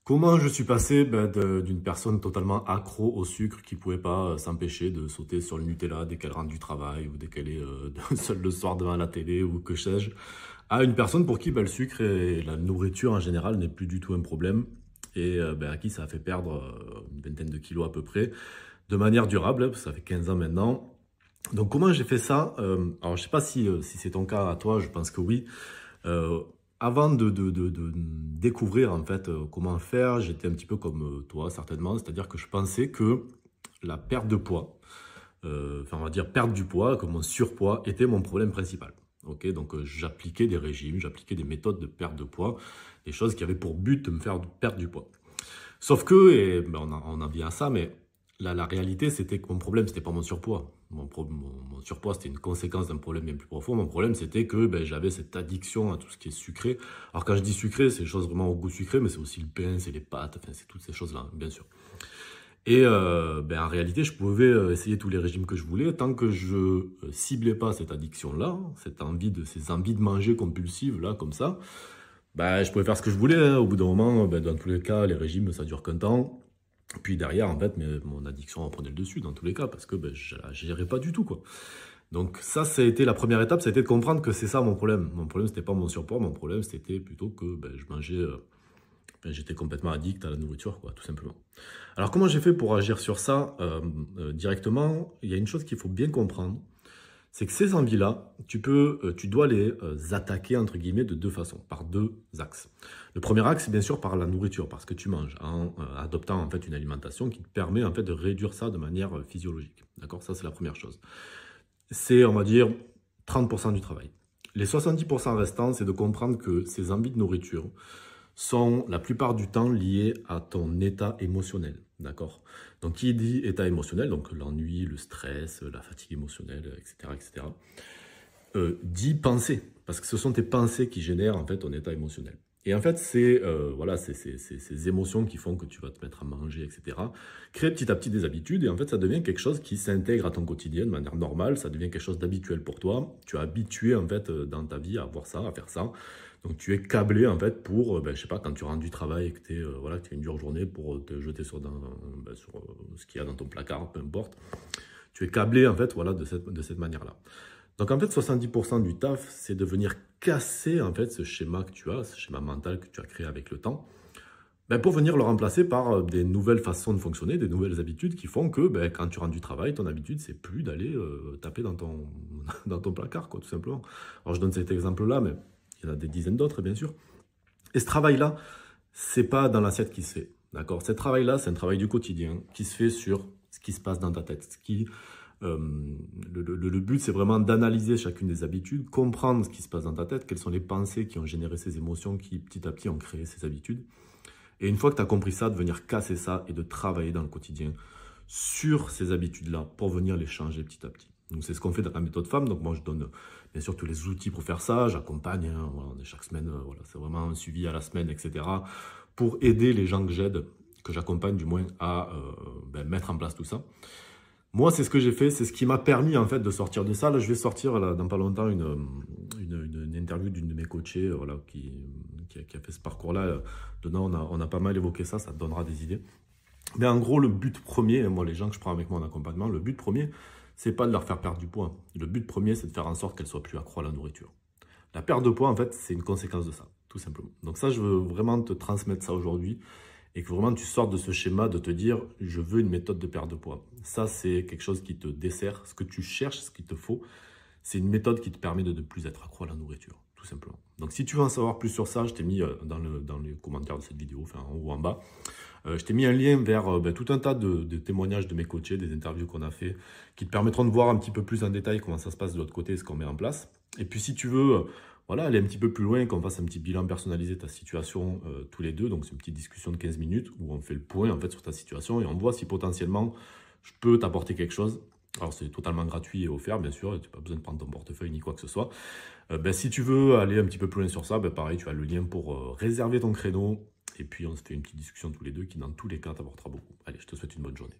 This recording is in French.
Comment je suis passé d'une personne totalement accro au sucre qui pouvait pas s'empêcher de sauter sur le Nutella dès qu'elle rentre du travail ou dès qu'elle est seule le soir devant la télé ou que sais-je, à une personne pour qui le sucre et la nourriture en général n'est plus du tout un problème et à qui ça a fait perdre une vingtaine de kilos à peu près de manière durable, parce que ça fait 15 ans maintenant. Donc comment j'ai fait ça? Alors je sais pas si c'est ton cas à toi, je pense que oui. Euh, Avant de découvrir en fait comment faire, j'étais un petit peu comme toi certainement, c'est-à-dire que je pensais que la perte de poids, enfin on va dire perdre du poids, que mon surpoids était mon problème principal. Ok, donc j'appliquais des régimes, j'appliquais des méthodes de perte de poids, des choses qui avaient pour but de me faire perdre du poids. Sauf que, et on en vient à ça, mais la réalité, c'était que mon problème, c'était pas mon surpoids. Mon surpoids, c'était une conséquence d'un problème bien plus profond. Mon problème, c'était que j'avais cette addiction à tout ce qui est sucré. Alors, quand je dis sucré, c'est des choses vraiment au goût sucré, mais c'est aussi le pain, c'est les pâtes, enfin, c'est toutes ces choses-là, bien sûr. Et en réalité, je pouvais essayer tous les régimes que je voulais, tant que je ciblais pas cette addiction-là, ces envies de manger compulsives, là, comme ça, je pouvais faire ce que je voulais, hein. Au bout d'un moment, dans tous les cas, les régimes, ça dure qu'un temps. Puis derrière, en fait, mon addiction en prenait le dessus dans tous les cas, parce que je la gérais pas du tout, quoi. Donc ça a été la première étape, ça a été de comprendre que c'est ça mon problème. Mon problème, c'était pas mon surpoids, mon problème, c'était plutôt que je mangeais, j'étais complètement addict à la nourriture, quoi, tout simplement. Alors comment j'ai fait pour agir sur ça directement? Il y a une chose qu'il faut bien comprendre, c'est que ces envies-là, tu dois les attaquer entre guillemets de deux façons, par deux axes. Le premier axe, c'est bien sûr par la nourriture, parce que tu manges, en adoptant en fait une alimentation qui te permet en fait de réduire ça de manière physiologique. D'accord? Ça, c'est la première chose. C'est, on va dire, 30% du travail. Les 70% restants, c'est de comprendre que ces envies de nourriture sont la plupart du temps liées à ton état émotionnel. D'accord? Donc, qui dit état émotionnel, donc l'ennui, le stress, la fatigue émotionnelle, etc., etc., dit pensée, parce que ce sont tes pensées qui génèrent en fait ton état émotionnel. Et en fait, c'est voilà, ces émotions qui font que tu vas te mettre à manger, etc. Créer petit à petit des habitudes, et en fait, ça devient quelque chose qui s'intègre à ton quotidien de manière normale, ça devient quelque chose d'habituel pour toi. Tu es habitué en fait dans ta vie à voir ça, à faire ça. Donc tu es câblé en fait pour, je sais pas, quand tu rentres du travail et que tu voilà, que as une dure journée pour te jeter sur ce qu'il y a dans ton placard, peu importe. Tu es câblé en fait voilà, de cette manière-là. Donc en fait 70% du taf, c'est de venir casser en fait ce schéma que tu as, ce schéma mental que tu as créé avec le temps, pour venir le remplacer par des nouvelles façons de fonctionner, des nouvelles habitudes qui font que quand tu rentres du travail, ton habitude, c'est plus d'aller taper dans ton, dans ton placard, quoi, tout simplement. Alors je donne cet exemple-là, mais il y en a des dizaines d'autres, bien sûr. Et ce travail-là, c'est pas dans l'assiette qui se fait, d'accord? Ce travail-là, c'est un travail du quotidien qui se fait sur ce qui se passe dans ta tête. Le but, c'est vraiment d'analyser chacune des habitudes, comprendre ce qui se passe dans ta tête, quelles sont les pensées qui ont généré ces émotions, qui petit à petit ont créé ces habitudes. Et une fois que tu as compris ça, de venir casser ça et de travailler dans le quotidien sur ces habitudes-là pour venir les changer petit à petit. Donc c'est ce qu'on fait dans la méthode femme. Donc moi je donne bien sûr tous les outils pour faire ça. J'accompagne, hein, voilà, on est chaque semaine, voilà, c'est vraiment un suivi à la semaine, etc. Pour aider les gens que j'aide, que j'accompagne du moins à mettre en place tout ça. Moi, c'est ce que j'ai fait, c'est ce qui m'a permis en fait de sortir de ça. Là, je vais sortir là, dans pas longtemps une interview d'une de mes coachées voilà, qui a fait ce parcours-là. Dedans, on a pas mal évoqué ça, ça te donnera des idées. Mais en gros, le but premier, moi, les gens que je prends avec moi en accompagnement, le but premier, c'est pas de leur faire perdre du poids. Le but premier, c'est de faire en sorte qu'elles soient plus accro à la nourriture. La perte de poids, en fait, c'est une conséquence de ça, tout simplement. Donc ça, je veux vraiment te transmettre ça aujourd'hui et que vraiment tu sortes de ce schéma de te dire « je veux une méthode de perte de poids ». Ça, c'est quelque chose qui te dessert. Ce que tu cherches, ce qu'il te faut, c'est une méthode qui te permet de ne plus être accro à la nourriture, tout simplement. Donc si tu veux en savoir plus sur ça, je t'ai mis dans les commentaires de cette vidéo, enfin en haut ou en bas, je t'ai mis un lien vers tout un tas de témoignages de mes coachés, des interviews qu'on a fait, qui te permettront de voir un petit peu plus en détail comment ça se passe de l'autre côté et ce qu'on met en place. Et puis si tu veux voilà, aller un petit peu plus loin, qu'on fasse un petit bilan personnalisé de ta situation tous les deux, donc c'est une petite discussion de 15 minutes où on fait le point en fait sur ta situation et on voit si potentiellement je peux t'apporter quelque chose. Alors c'est totalement gratuit et offert bien sûr, tu n'as pas besoin de prendre ton portefeuille ni quoi que ce soit. Si tu veux aller un petit peu plus loin sur ça, pareil, tu as le lien pour réserver ton créneau. Et puis on se fait une petite discussion tous les deux qui dans tous les cas t'apportera beaucoup. Allez, je te souhaite une bonne journée.